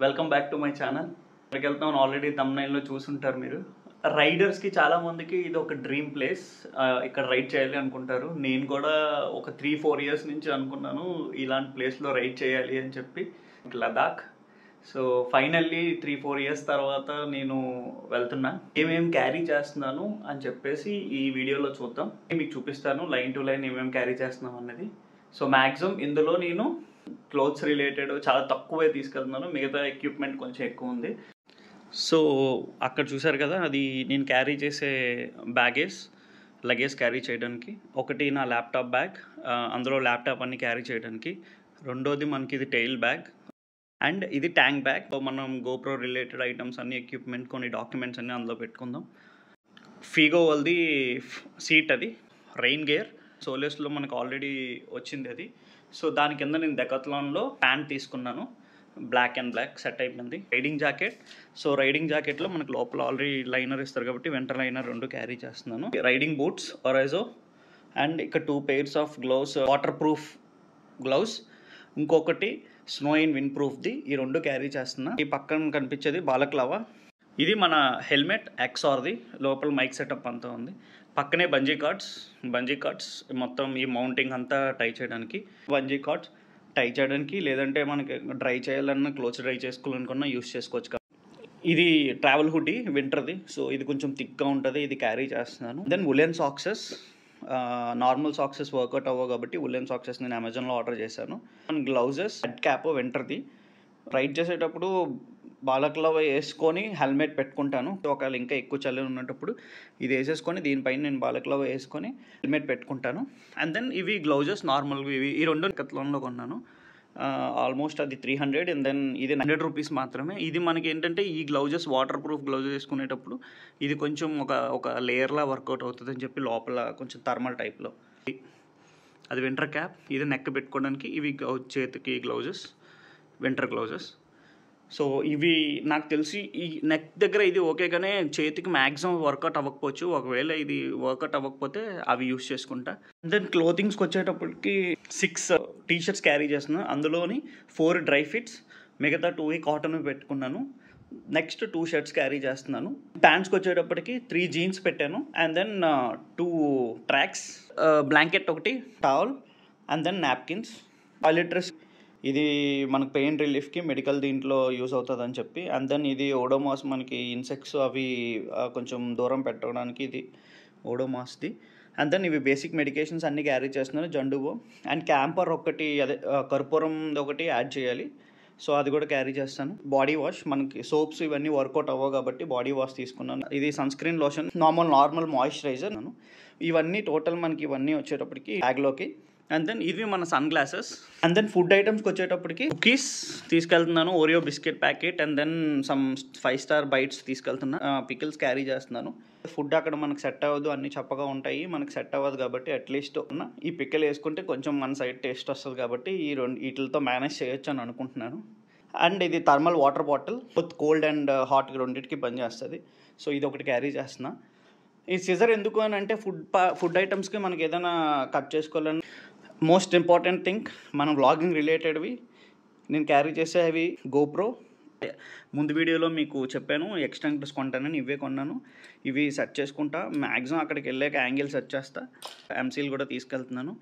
Welcome back to my channel. ఇక్కడికి వెళ్తాం already తమ్నైల్లో చూసుంటారు మీరు. రైడర్స్కి చాలా మందికి ఇది ఒక డ్రీమ్ ప్లేస్. ఇక్కడ రైడ్ చేయాలి అనుకుంటారు. నేను కూడా ఒక 3-4 ఇయర్స్ నుంచి అనుకున్నాను ఇలాంటి ప్లేస్లో రైడ్ చేయాలి అని చెప్పి, లదాఖ్. సో ఫైనల్లీ 3-4 ఇయర్స్ తర్వాత నేను వెళ్తున్నా. ఏమేమి క్యారీ చేస్తున్నాను అని చెప్పేసి ఈ వీడియోలో చూద్దాం. మీకు చూపిస్తాను లైన్ టు లైన్ ఏమేమి క్యారీ చేస్తున్నాం అన్నది. సో మ్యాక్సిమం ఇందులో నేను క్లోత్స్ రిలేటెడ్ చాలా తక్కువే తీసుకెళ్తున్నాను, మిగతా ఎక్విప్మెంట్ కొంచెం ఎక్కువ ఉంది. సో అక్కడ చూసారు కదా, అది నేను క్యారీ చేసే లగేజ్ క్యారీ చేయడానికి. ఒకటి నా ల్యాప్టాప్ బ్యాగ్, అందులో ల్యాప్టాప్ అన్ని క్యారీ చేయడానికి. రెండోది మనకి ఇది టెయిల్ బ్యాగ్, అండ్ ఇది ట్యాంక్ బ్యాగ్. మనం గోప్రో రిలేటెడ్ ఐటమ్స్ అన్ని, ఎక్విప్మెంట్, కొన్ని డాక్యుమెంట్స్ అన్నీ అందులో పెట్టుకుందాం. ఫీగో వాళ్ళది సీట్, అది రెయిన్ గేర్. సోలేస్లో మనకు ఆల్రెడీ వచ్చింది అది. సో దాని కింద నేను డెకాథ్లాన్లో ప్యాంట్ తీసుకున్నాను, బ్లాక్ అండ్ బ్లాక్ సెట్ అయిపోయింది. Riding jacket. సో రైడింగ్ జాకెట్లో మనకు లోపల ఆల్రెడీ లైనర్ ఇస్తారు కాబట్టి వింటర్ లైనర్ 2 క్యారీ చేస్తున్నాను. రైడింగ్ బూట్స్ ఒరైజో, అండ్ ఇక్కడ 2 pairs of gloves, water proof gloves. ఇంకొకటి స్నో అండ్ విండ్ ప్రూఫ్ది. ఈ 2 క్యారీ చేస్తున్నా. ఈ పక్కన కనిపించేది బాలక్లావా. ఇది మన హెల్మెట్ ఎక్సార్ది, లోపల మైక్ సెటప్ అంతా ఉంది. పక్కనే బంజీ కార్డ్స్ మొత్తం ఈ మౌంటింగ్ అంతా టై చేయడానికి. బంజీ కార్డ్స్ టై చేయడానికి, లేదంటే మనకి డ్రై చేయాలన్నా, క్లోత్స్ డ్రై చేసుకోవాలనుకున్నా యూస్ చేసుకోవచ్చు. ఇది ట్రావెల్ హుడీ వింటర్ది. సో ఇది కొంచెం థిక్గా ఉంటుంది, ఇది క్యారీ చేస్తున్నాను. Then woollen socks. Normal socks work out అవ్వవు కాబట్టి వులెన్ సాక్సెస్ నేను అమెజాన్లో ఆర్డర్ చేశాను. గ్లౌజెస్, హెడ్ క్యాప్ వింటర్ది. రైడ్ చేసేటప్పుడు బాలక్లావా వేసుకొని హెల్మెట్ పెట్టుకుంటాను. ఒకవేళ ఇంకా ఎక్కువ చలి ఉన్నప్పుడు ఇది వేసేసుకొని దీనిపైన నేను బాలక్లావా వేసుకొని హెల్మెట్ పెట్టుకుంటాను. అండ్ దెన్ ఇవి గ్లౌజెస్ నార్మల్గా, ఈ 2 డెకాథ్లాన్లో కొన్నాను. ఆల్మోస్ట్ అది 300, అండ్ దెన్ ఇది 100 రూపీస్ మాత్రమే. ఇది మనకి ఏంటంటే ఈ గ్లౌజెస్ వాటర్ ప్రూఫ్ గ్లౌజెస్ వేసుకునేటప్పుడు ఇది కొంచెం ఒక లేయర్లా వర్కౌట్ అవుతుంది అని చెప్పి, లోపల కొంచెం థర్మల్ టైప్లో. అది వింటర్ క్యాప్. ఇది నెక్ పెట్టుకోవడానికి. ఇవి చేతికి గ్లౌజెస్, వింటర్ గ్లౌజెస్. సో ఇవి నాకు తెలిసి ఈ నెక్ దగ్గర ఇది ఓకే, కానీ చేతికి మ్యాక్సిమం వర్కౌట్ అవ్వకపోవచ్చు. ఒకవేళ ఇది వర్కౌట్ అవ్వకపోతే అవి యూస్ చేసుకుంటా. దెన్ క్లోతింగ్స్కి వచ్చేటప్పటికి 6 టీషర్ట్స్ క్యారీ చేస్తున్నాను. అందులోని 4 డ్రై ఫిట్స్, మిగతా 2 కాటన్ పెట్టుకున్నాను. నెక్స్ట్ 2 షర్ట్స్ క్యారీ చేస్తున్నాను. ప్యాంట్స్కి వచ్చేటప్పటికి 3 జీన్స్ పెట్టాను, అండ్ దెన్ 2 ట్రాక్స్, బ్లాంకెట్ ఒకటి, towel, and then napkins. Toilet dress, ఇది మనకు పెయిన్ రిలీఫ్కి మెడికల్ దీంట్లో యూస్ అవుతుంది అని చెప్పి. అండ్ దెన్ ఇది ఓడోమాస్, మనకి ఇన్సెక్ట్స్ అవి కొంచెం దూరం పెట్టడానికి ఇది ఓడోమాస్ది. అండ్ దెన్ ఇవి బేసిక్ మెడికేషన్స్ అన్నీ క్యారీ చేస్తున్నాను. జండుబో అండ్ క్యాంపర్ ఒకటి, అదే కర్పూరం ఒకటి యాడ్ చేయాలి. సో అది కూడా క్యారీ చేస్తాను. బాడీ వాష్, మనకి సోప్స్ ఇవన్నీ వర్కౌట్ అవ్వవు కాబట్టి బాడీ వాష్ తీసుకున్నాను. ఇది sunscreen lotion, normal moisturiser. ఇవన్నీ టోటల్ మనకి ఇవన్నీ వచ్చేటప్పటికి బ్యాగ్లోకి. అండ్ దెన్ ఇవి మన sunglasses. And then food ఐటమ్స్కి వచ్చేటప్పటికి కుకీస్ తీసుకెళ్తున్నాను, Oreo biscuit packet, and then some 5 star bites తీసుకెళ్తున్నా. పికిల్స్ క్యారీ చేస్తున్నాను. ఫుడ్ అక్కడ మనకు సెట్ అవ్వదు, అన్నీ చప్పగా ఉంటాయి, మనకు సెట్ అవ్వదు కాబట్టి అట్లీస్ట్ ఈ పికిల్ వేసుకుంటే కొంచెం మన సైడ్ టేస్ట్ వస్తుంది కాబట్టి ఈ 2 వీటితో మేనేజ్ చేయొచ్చు అని అనుకుంటున్నాను. అండ్ ఇది thermal water bottle, both cold and hot రెండింటికి పనిచేస్తుంది. సో ఇది ఒకటి క్యారీ చేస్తున్నా. ఈ సిజర్ ఎందుకు అని అంటే ఫుడ్ ఐటమ్స్కి మనకి ఏదైనా కట్ చేసుకోవాలని. మోస్ట్ ఇంపార్టెంట్ థింగ్, మనం వ్లాగింగ్ రిలేటెడ్వి నేను క్యారీ చేసేవి గోప్రో. ముందు వీడియోలో మీకు చెప్పాను ఎక్స్టెన్షన్స్ కొంటానని, ఇవే కొన్నాను. ఇవి సెట్ చేసుకుంటా. మ్యాక్సిమం అక్కడికి వెళ్ళాక యాంగిల్ సెట్ చేస్తా. ఎంసీల్ కూడా తీసుకెళ్తున్నాను.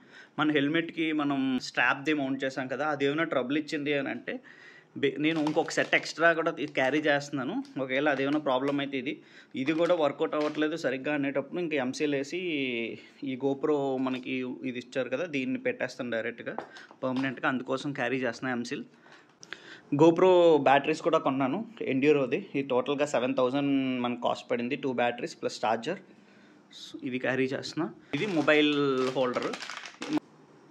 మన హెల్మెట్కి మనం స్ట్రాప్ది మౌంట్ చేసాం కదా, అది ఏమైనా ట్రబుల్ ఇచ్చింది అని అంటే నేను ఇంకొక సెట్ ఎక్స్ట్రా కూడా క్యారీ చేస్తున్నాను. ఒకవేళ అదేమైనా ప్రాబ్లం అయితే ఇది కూడా వర్కౌట్ అవ్వట్లేదు సరిగ్గా అనేటప్పుడు ఇంకా ఎంసీల్ వేసి ఈ గోప్రో మనకి ఇది ఇచ్చారు కదా, దీన్ని పెట్టేస్తాను డైరెక్ట్గా పర్మనెంట్గా. అందుకోసం క్యారీ చేస్తున్నాను ఎంసీల్. గోప్రో బ్యాటరీస్ కూడా కొన్నాను, ఎండ్యూరోది. ఇది టోటల్గా 7,000 మనకు కాస్ట్ పడింది. 2 బ్యాటరీస్ ప్లస్ ఛార్జర్. ఇది క్యారీ చేస్తున్నా. ఇది మొబైల్ హోల్డర్.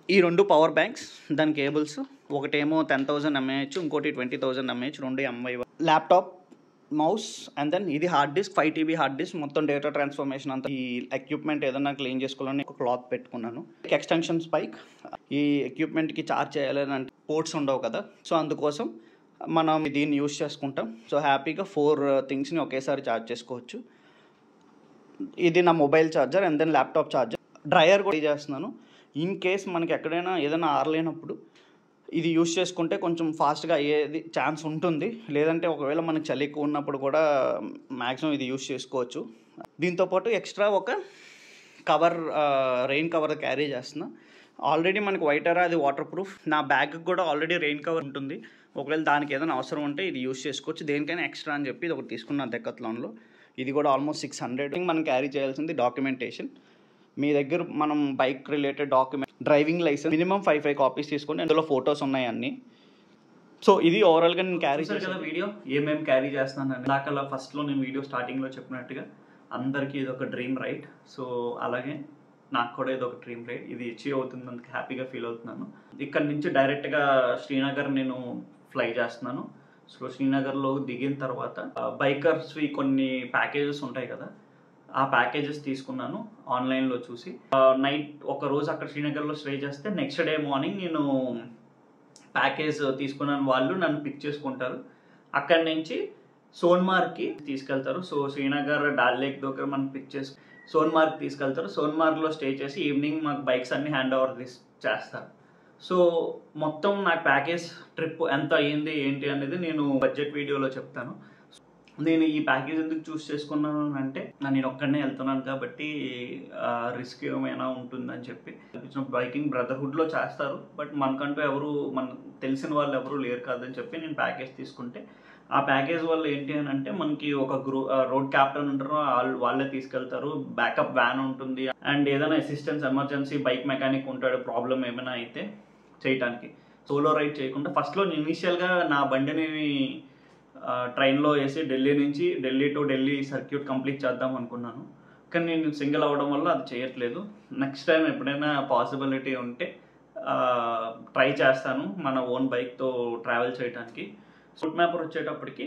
ఈ 2 పవర్ బ్యాంక్స్, దాని కేబుల్స్. ఒకటేమో 10,000 mAh, ఇంకోటి 20,000 mAh, 2 MI. Laptop, mouse, and then ఇది hard disk, 5 TB hard disk. మొత్తం డేటా ట్రాన్స్ఫర్మేషన్ అంతా. ఈ ఎక్విప్మెంట్ ఏదైనా క్లీన్ చేసుకోవాలని ఒక క్లాత్ పెట్టుకున్నాను. Extension spike. ఈ ఎక్విప్మెంట్కి ఛార్జ్ చేయాలని అంటే పోర్ట్స్ ఉండవు కదా, సో అందుకోసం మనం దీన్ని యూస్ చేసుకుంటాం. సో హ్యాపీగా 4 థింగ్స్ని ఒకేసారి ఛార్జ్ చేసుకోవచ్చు. ఇది నా mobile charger, and then laptop charger. Dryer కూడా చేస్తున్నాను. ఇన్ కేస్ మనకి ఎక్కడైనా ఏదైనా ఆరలేనప్పుడు ఇది యూస్ చేసుకుంటే కొంచెం ఫాస్ట్గా అయ్యేది ఛాన్స్ ఉంటుంది. లేదంటే ఒకవేళ మనకు చలి ఎక్కువ ఉన్నప్పుడు కూడా మ్యాక్సిమం ఇది యూస్ చేసుకోవచ్చు. దీంతోపాటు ఎక్స్ట్రా ఒక కవర్, రెయిన్ కవర్ క్యారీ చేస్తున్నా. ఆల్రెడీ మనకి వైటరా అది వాటర్ ప్రూఫ్. నా బ్యాగ్కి కూడా ఆల్రెడీ రెయిన్ కవర్ ఉంటుంది. ఒకవేళ దానికి ఏదైనా అవసరం ఉంటే ఇది యూస్ చేసుకోవచ్చు. దేనికైనా ఎక్స్ట్రా అని చెప్పి ఇది ఒకటి తీసుకున్నాను డెకాథ్లాన్లో. ఇది కూడా ఆల్మోస్ట్ 600. మనం క్యారీ చేయాల్సింది డాక్యుమెంటేషన్. మీ దగ్గర మనం bike related document, driving licence minimum 5 copies తీసుకోండి. అందులో ఫొటోస్ ఉన్నాయి అన్నీ. సో ఇది ఓవరాల్గా నేను క్యారీ చేశాను కదా. వీడియో ఏమేమి క్యారీ చేస్తున్నాను దాకా ఫస్ట్లో నేను వీడియో స్టార్టింగ్లో చెప్పినట్టుగా అందరికీ ఇది ఒక డ్రీమ్ రైడ్. సో అలాగే నాకు కూడా ఇది ఒక డ్రీమ్ రైడ్. ఇది అచీవ్ అవుతుందందుకు హ్యాపీగా ఫీల్ అవుతున్నాను. ఇక్కడ నుంచి డైరెక్ట్గా శ్రీనగర్ నేను ఫ్లై చేస్తున్నాను. సో శ్రీనగర్లో దిగిన తర్వాత బైకర్స్వి కొన్ని ప్యాకేజెస్ ఉంటాయి కదా, ఆ ప్యాకేజెస్ తీసుకున్నాను ఆన్లైన్లో చూసి. నైట్ ఒక రోజు అక్కడ శ్రీనగర్లో స్టే చేస్తే నెక్స్ట్ డే మార్నింగ్ నేను ప్యాకేజ్ తీసుకున్నాను. వాళ్ళు నన్ను పిక్ చేసుకుంటారు. అక్కడి నుంచి సోన్మార్గ్కి తీసుకెళ్తారు. సో శ్రీనగర్ డాల్ లేక్ దగ్గర మనం పిక్ చేసి సోన్మార్గ్ తీసుకెళ్తారు. సోన్మార్గ్లో స్టే చేసి ఈవినింగ్ మాకు బైక్స్ అన్ని హ్యాండ్ ఓవర్ చేస్తారు. సో మొత్తం నాకు ప్యాకేజ్ ట్రిప్ ఎంత అయ్యింది ఏంటి అనేది నేను బడ్జెట్ వీడియోలో చెప్తాను. నేను ఈ ప్యాకేజ్ ఎందుకు చూస్ చేసుకున్నాను అంటే నేను ఒక్కడనే వెళ్తున్నాను కాబట్టి రిస్క్ ఏమైనా ఉంటుందని చెప్పి బైకింగ్ బ్రదర్హుడ్లో చేస్తారు. బట్ మనకంటూ ఎవరు తెలిసిన వాళ్ళు ఎవరు లేరు కాదని చెప్పి నేను ప్యాకేజ్ తీసుకుంటే, ఆ ప్యాకేజ్ వల్ల ఏంటి అని అంటే మనకి ఒక రోడ్ క్యాప్టెన్ ఉంటారు, వాళ్ళే తీసుకెళ్తారు. బ్యాకప్ వ్యాన్ ఉంటుంది అండ్ ఏదైనా అసిస్టెన్స్ ఎమర్జెన్సీ బైక్ మెకానిక్ ఉంటాడు ప్రాబ్లం ఏమైనా అయితే చేయటానికి. సోలో రైడ్ చేయకుండా ఫస్ట్లో ఇనీషియల్గా నా బండిని ట్రైన్లో వేసి Delhi to Delhi circuit complete చేద్దాం అనుకున్నాను. కానీ నేను సింగిల్ అవ్వడం వల్ల అది చేయట్లేదు. నెక్స్ట్ టైం ఎప్పుడైనా పాసిబిలిటీ ఉంటే ట్రై చేస్తాను మన ఓన్ బైక్తో ట్రావెల్ చేయడానికి. రూట్ మ్యాపర్ వచ్చేటప్పటికి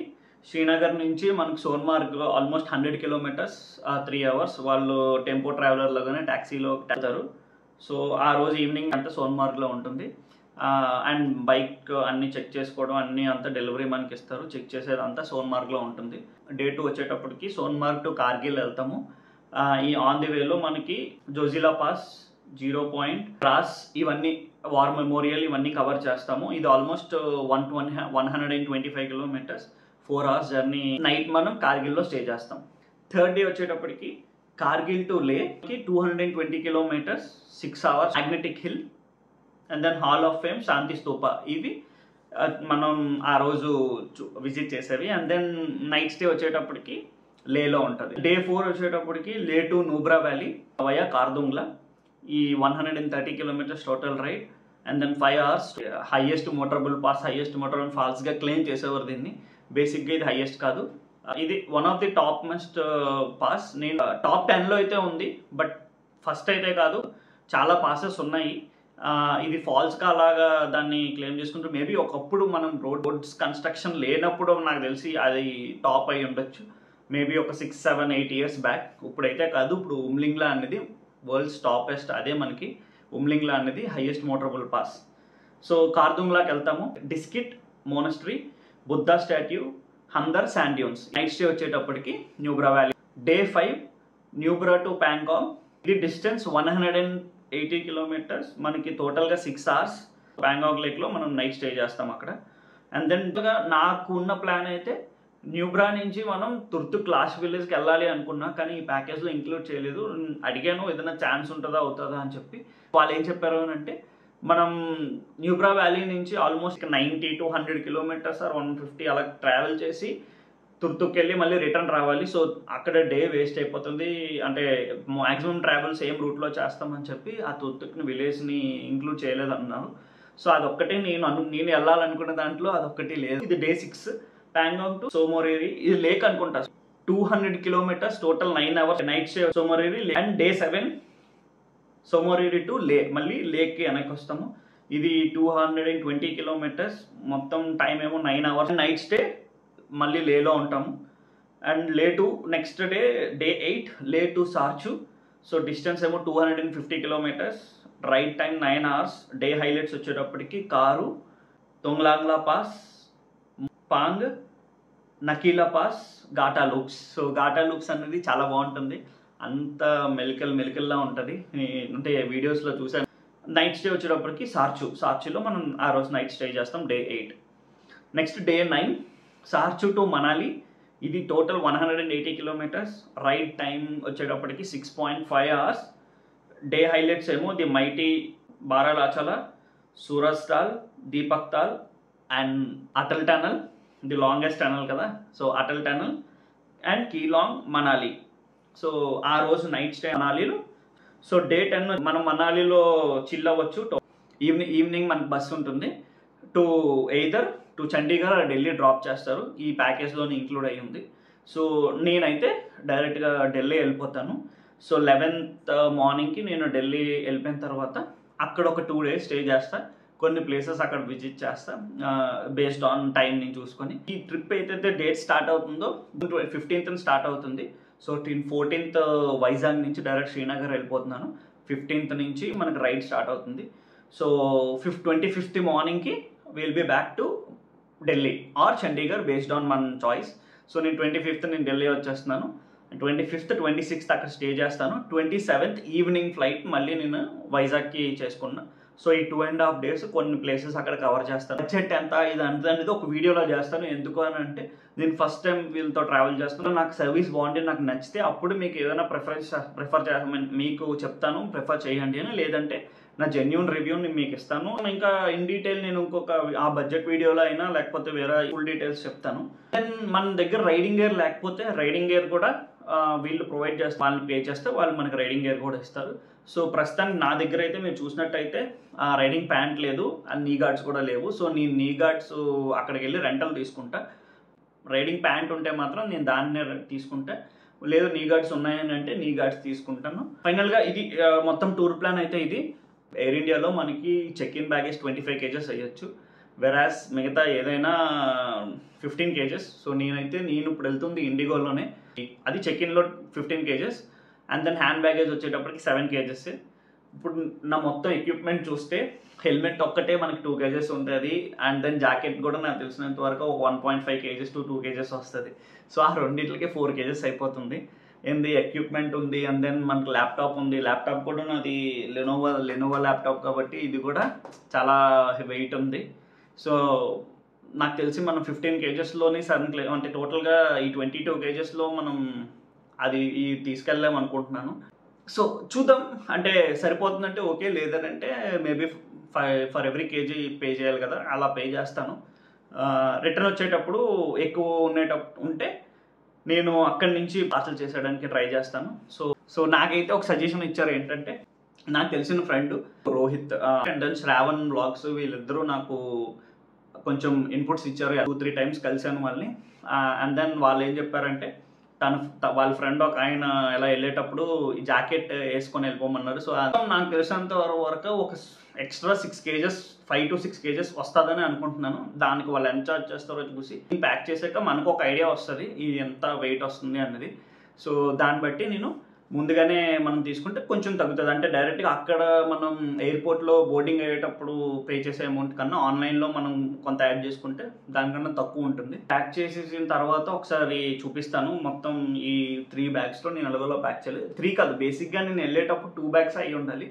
శ్రీనగర్ నుంచి మనకు సోన్మార్గ్ ఆల్మోస్ట్ 100 కిలోమీటర్స్, 3 hours. వాళ్ళు టెంపో ట్రావెలర్లోగానే ట్యాక్సీలో వెళ్తారు. సో ఆ రోజు ఈవినింగ్ అంతా సోన్మార్గ్లో ఉంటుంది. అండ్ బైక్ అన్నీ చెక్ చేసుకోవడం అన్నీ అంతా డెలివరీ మనకి ఇస్తారు. చెక్ చేసేది అంతా సోన్మార్గ్లో ఉంటుంది. Day 2 వచ్చేటప్పటికి సోన్మార్గ్ టు కార్గిల్ వెళ్తాము. ఈ ఆన్ ది వేలో మనకి జోజిలా పాస్, 0 పాయింట్, క్రాస్, ఇవన్నీ వార్ మెమోరియల్ ఇవన్నీ కవర్ చేస్తాము. ఇది almost 125 kilometres, 4 hours journey. Night మనం కార్గిల్లో స్టే చేస్తాం. థర్డ్ డే వచ్చేటప్పటికి Kargil to Leh 220 kilometres, 6 hours, magnetic hill and then hall of fame, Shanti Stupa. ఇవి మనం ఆ రోజు విజిట్ చేసేవి. అండ్ దెన్ నైట్ స్టే వచ్చేటప్పటికి లేలో ఉంటుంది. Day 4 వచ్చేటప్పటికి Leh to Nubra valley via Khardungla. ఈ 130 kilometres total ride. And then 5 hours, highest motorable pass, highest motorable ఫాల్స్గా క్లెయిమ్ చేసేవారు దీన్ని. బేసిక్గా ఇది హైయెస్ట్ కాదు, ఇది one of the top most pass. నేను టాప్ 10లో అయితే ఉంది, బట్ ఫస్ట్ అయితే కాదు. చాలా పాసెస్ ఉన్నాయి. ఇది ఫాల్స్గా అలాగా దాన్ని క్లెయిమ్ చేసుకుంటూ మేబీ ఒకప్పుడు మనం రోడ్స్ కన్స్ట్రక్షన్ లేనప్పుడు నాకు తెలిసి అది టాప్ అయి ఉండొచ్చు. మేబీ ఒక 6, 7, 8 years బ్యాక్. ఇప్పుడైతే కాదు. ఇప్పుడు ఉమ్లింగ్లా అనేది వరల్డ్స్ టాపెస్ట్. అదే మనకి ఉమ్లింగ్లా అనేది హైయెస్ట్ మోటరబుల్ పాస్. సో కార్దుంగ్లాకి వెళ్తాము. Diskit monastery, Buddha statue, Hunder, sand dunes. Night stay వచ్చేటప్పటికి Nubra valley. Day 5 Nubra to Pangong. ఇది డిస్టెన్స్ 180 కిలోమీటర్స్. మనకి టోటల్గా 6 hours. ప్యాంగాంగ్ లేక్లో మనం నైట్ స్టే చేస్తాం అక్కడ. అండ్ దెన్ నాకు ఉన్న ప్లాన్ అయితే న్యూబ్రా నుంచి మనం తుర్తుక్ లాస్ట్ విలేజ్కి వెళ్ళాలి అనుకున్నా, కానీ ఈ ప్యాకేజ్లో ఇంక్లూడ్ చేయలేదు. అడిగాను ఏదైనా ఛాన్స్ అవుతుందా అని చెప్పి. వాళ్ళు ఏం చెప్పారు అని అంటే మనం న్యూబ్రా వ్యాలీ నుంచి ఆల్మోస్ట్ 90 to 100 కిలోమీటర్స్ ఆర్ 150 అలా ట్రావెల్ చేసి తుర్తుక్ వెళ్ళి మళ్ళీ రిటర్న్ రావాలి. సో అక్కడ డే వేస్ట్ అయిపోతుంది. అంటే మ్యాక్సిమం ట్రావెల్ సేమ్ రూట్లో చేస్తామని చెప్పి ఆ తుర్తుక్ని విలేజ్ని ఇంక్లూడ్ చేయలేదన్నారు. సో అదొక్కటే నేను వెళ్ళాలనుకున్న దాంట్లో అదొక్కటి లేదు. ఇది Day 6 ప్యాంగాంగ్ టు సోమోరేరి. ఇది లేక్ అనుకుంటా. 200 kilometres total, 9 hours night stay Tsomoriri. And Day 7 Tsomoriri to Leh, మళ్ళీ లేక్కి వెనక్కి వస్తాము. ఇది 220 కిలోమీటర్స్. మొత్తం టైం ఏమో 9 hours. నైట్ స్టే మళ్ళీ లేలో ఉంటాము. అండ్ లే టు నెక్స్ట్ Day 8 లే టు సార్చు. సో డిస్టెన్స్ ఏమో 250 kilometres. Ride time 9 hours. Day highlights వచ్చేటప్పటికి Karu, Taglangla pass, Pang, Nakeela pass, Gata loops. So Gata loops అనేది చాలా బాగుంటుంది. అంత మెలికల్లా ఉంటుంది. అంటే వీడియోస్లో చూసాను. నైట్ స్టే వచ్చేటప్పటికి సార్చులో మనం ఆ రోజు నైట్ స్టే చేస్తాం day 8. Next day 9 Sarchu to Manali. ఇది టోటల్ 180 కిలోమీటర్స్. రైడ్ టైం వచ్చేటప్పటికి 6.5 hours. డే హైలైట్స్ ఏమో the mighty Baralachala, Suraj Tal, Deepak Tal and Atal tunnel, the longest tunnel కదా, so Atal tunnel and Keylong Manali. So ఆ రోజు నైట్ స్టే మనాలిలో. సో డే 10 మనం మనాలిలో చిల్ అవ్వచ్చు. ఈవినింగ్ మనకు బస్సు ఉంటుంది either to Chandigarh or Delhi drop చేస్తారు. ఈ ప్యాకేజ్లోనే ఇంక్లూడ్ అయ్యి ఉంది. సో నేనైతే డైరెక్ట్గా ఢిల్లీ వెళ్ళిపోతాను. సో 11th మార్నింగ్కి నేను ఢిల్లీ వెళ్ళిపోయిన తర్వాత అక్కడ ఒక 2 days స్టే చేస్తా. కొన్ని ప్లేసెస్ అక్కడ విజిట్ చేస్తా బేస్డ్ ఆన్ టైం నేను చూసుకొని. ఈ ట్రిప్ అయితే డేట్ స్టార్ట్ అవుతుందో 15th స్టార్ట్ అవుతుంది. సో 14th వైజాగ్ నుంచి డైరెక్ట్ శ్రీనగర్ వెళ్ళిపోతున్నాను. 15th నుంచి మనకు రైడ్ స్టార్ట్ అవుతుంది. సో 25th మార్నింగ్కి will be back to Delhi or Chandigarh based on మన చాయిస్. సో నేను 25th నేను ఢిల్లీ వచ్చేస్తున్నాను. 25th 26th అక్కడ స్టే చేస్తాను. 27th ఈవినింగ్ ఫ్లైట్ మళ్ళీ నేను వైజాగ్కి చేసుకున్నా. సో ఈ 2.5 days కొన్ని ప్లేసెస్ అక్కడ కవర్ చేస్తాను. బడ్జెట్ ఎంత ఇది అంత అనేది ఒక వీడియోలో చేస్తాను. ఎందుకు అని అంటే నేను ఫస్ట్ టైం వీళ్ళతో ట్రావెల్ చేస్తున్నాను. నాకు సర్వీస్ బాగుంది, నాకు నచ్చితే అప్పుడు మీకు ఏదైనా ప్రిఫర్ చేస్తాను, మీకు చెప్తాను ప్రిఫర్ చేయండి అని. లేదంటే నా జెన్యూన్ రివ్యూని మీకు ఇస్తాను. ఇంకా ఇన్ డీటెయిల్ నేను ఇంకొక ఆ బడ్జెట్ వీడియోలో అయినా లేకపోతే వేరే ఫుల్ డీటెయిల్స్ చెప్తాను. దెన్ మన దగ్గర రైడింగ్ గేర్ లేకపోతే రైడింగ్ గేర్ కూడా వీళ్ళు ప్రొవైడ్ చేస్తారు. వాళ్ళని పే చేస్తే వాళ్ళు మనకి రైడింగ్ గేర్ కూడా ఇస్తారు. సో ప్రస్తుతానికి నా దగ్గర అయితే మీరు చూసినట్టయితే రైడింగ్ ప్యాంట్ లేదు, అండ్ నీ గార్డ్స్ కూడా లేవు. సో నేను నీ గార్డ్స్ అక్కడికి వెళ్ళి రెంటల్ తీసుకుంటా. రైడింగ్ ప్యాంట్ ఉంటే మాత్రం నేను దాన్నే తీసుకుంటా. లేదు నీ గార్డ్స్ ఉన్నాయని అంటే నీ గార్డ్స్ తీసుకుంటాను. ఫైనల్గా ఇది మొత్తం టూర్ ప్లాన్ అయితే ఇది. ఎయిర్ ఇండియాలో మనకి చెక్ ఇన్ బ్యాగేజ్ 25 kgs అయ్యొచ్చు, వెరాస్ మిగతా ఏదైనా 15 kgs. సో నేను ఇప్పుడు వెళ్తుంది ఇండిగోలోనే, అది చెక్ ఇన్లో 15 kgs and then hand baggage వచ్చేటప్పటికి 7 kgs. ఇప్పుడు నా మొత్తం ఎక్విప్మెంట్ చూస్తే హెల్మెట్ ఒక్కటే మనకి 2 kgs ఉంటుంది, అండ్ దెన్ జాకెట్ కూడా నాకు తెలిసినంత వరకు ఒక 1.5 kgs to 2 kgs వస్తుంది. సో ఆ రెండింటికి 4 kgs అయిపోతుంది. ఏంది ఎక్విప్మెంట్ ఉంది, అండ్ దెన్ మనకు ల్యాప్టాప్ ఉంది. ల్యాప్టాప్ కూడా నాది లెనోవో ల్యాప్టాప్ కాబట్టి ఇది కూడా చాలా వెయిట్ ఉంది. సో నాకు తెలిసి మనం 15 kgsలోని అంటే టోటల్గా ఈ 22 kgsలో మనం అది తీసుకెళ్ళాం అనుకుంటున్నాను. సో చూద్దాం, అంటే సరిపోతుందంటే ఓకే, లేదనంటే maybe for every KG pay చేయాలి కదా, అలా పే చేస్తాను. రిటర్న్ వచ్చేటప్పుడు ఎక్కువ ఉంటే నేను అక్కడి నుంచి పార్సల్ చేసేయడానికి ట్రై చేస్తాను. సో నాకైతే ఒక సజెషన్ ఇచ్చారు ఏంటంటే, నాకు తెలిసిన friend Rohit and then Shravan vlogs, వీళ్ళిద్దరూ నాకు కొంచెం ఇన్పుట్స్ ఇచ్చారు. 2-3 times కలిసాను వాళ్ళని. అండ్ దెన్ వాళ్ళు ఏం చెప్పారంటే, వాళ్ళ ఫ్రెండ్ ఒక ఆయన ఎలా వెళ్ళేటప్పుడు ఈ జాకెట్ వేసుకొని వెళ్ళిపోమన్నారు. సో నాకు తెలిసినంత వరకు ఒక ఎక్స్ట్రా 6 kgs 5 to 6 kgs వస్తుందని అనుకుంటున్నాను. దానికి వాళ్ళు ఎంత చార్జ్ చేస్తారో చూసి ప్యాక్ చేసాక మనకు ఒక ఐడియా వస్తుంది ఇది ఎంత వెయిట్ వస్తుంది అన్నది. సో దాన్ని బట్టి నేను ముందుగానే మనం తీసుకుంటే కొంచెం తగ్గుతుంది. అంటే డైరెక్ట్గా అక్కడ మనం ఎయిర్పోర్ట్లో బోర్డింగ్ అయ్యేటప్పుడు పే చేసే అమౌంట్ కన్నా ఆన్లైన్లో మనం కొంత యాడ్ చేసుకుంటే దానికన్నా తక్కువ ఉంటుంది. ప్యాక్ చేసేసిన తర్వాత ఒకసారి చూపిస్తాను. మొత్తం ఈ 3 bagsలో నేను ఎలాగోలో ప్యాక్ చేయలేదు. 3 కాదు, బేసిక్గా నేను వెళ్ళేటప్పుడు 2 bags అయ్యి ఉండాలి.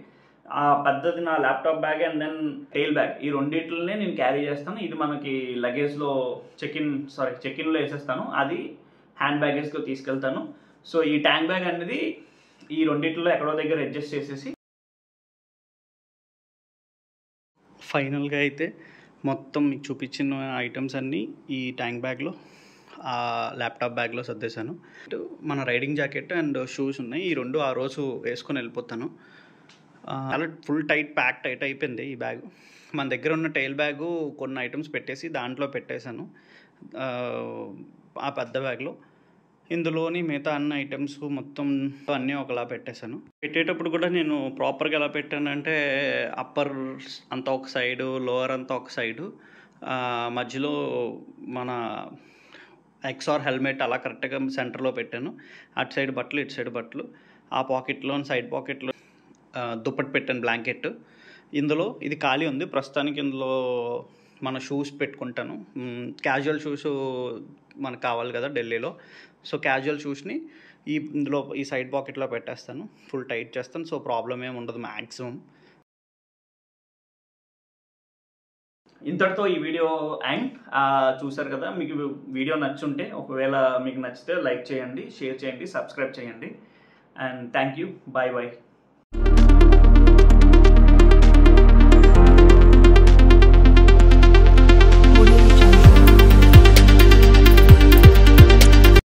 ఆ పెద్దది నా laptop bag and then tail bag, ఈ రెండింటినే నేను క్యారీ చేస్తాను. ఇది మనకి లగేజ్లో చెక్ ఇన్లో వేసేస్తాను, అది హ్యాండ్ బ్యాగేజ్లో తీసుకెళ్తాను. సో ఈ ట్యాంక్ బ్యాగ్ అనేది ఈ రెండింటిలో ఎక్కడో దగ్గర అడ్జస్ట్ చేసేసి ఫైనల్గా అయితే మొత్తం మీకు చూపించిన ఐటమ్స్ అన్నీ ఈ ట్యాంక్ బ్యాగ్లో ల్యాప్టాప్ బ్యాగ్లో సర్దేశాను. మన రైడింగ్ జాకెట్ అండ్ షూస్ ఉన్నాయి, ఈ రెండు ఆ రోజు వేసుకొని వెళ్ళిపోతాను. అలా ఫుల్ టైట్ అయిపోయింది ఈ బ్యాగ్. మన దగ్గర ఉన్న టైల్ బ్యాగు కొన్ని ఐటమ్స్ పెట్టేసి దాంట్లో పెట్టేశాను ఆ పెద్ద బ్యాగ్లో. ఇందులోని మిగతా అన్ని ఐటమ్స్ మొత్తం అన్నీ ఒకలా పెట్టేశాను. పెట్టేటప్పుడు కూడా నేను ప్రాపర్గా ఎలా పెట్టానంటే, అప్పర్ అంతా ఒక సైడు, లోవర్ అంతా ఒక సైడు, మధ్యలో మన ఎక్స్ఆర్ హెల్మెట్ అలా కరెక్ట్గా సెంటర్లో పెట్టాను. అటు సైడ్ బట్టలు, ఇటు సైడ్ బట్టలు, ఆ పాకెట్లో సైడ్ పాకెట్లో దుప్పటి పెట్టాను, బ్లాంకెట్. ఇందులో ఇది ఖాళీ ఉంది ప్రస్తుతానికి. ఇందులో మన షూస్ పెట్టుకుంటాను, క్యాజువల్ షూస్ మనకు కావాలి కదా ఢిల్లీలో. సో క్యాజువల్ షూస్ని ఇందులో ఈ సైడ్ పాకెట్లో పెట్టేస్తాను, ఫుల్ టైట్ చేస్తాను. సో ప్రాబ్లం ఏమి ఉండదు మ్యాక్సిమం. ఇంతటితో ఈ వీడియో అండ్ చూసారు కదా, మీకు వీడియో నచ్చుంటే ఒకవేళ మీకు నచ్చితే లైక్ చేయండి, షేర్ చేయండి, సబ్స్క్రైబ్ చేయండి. And thank you, bye bye.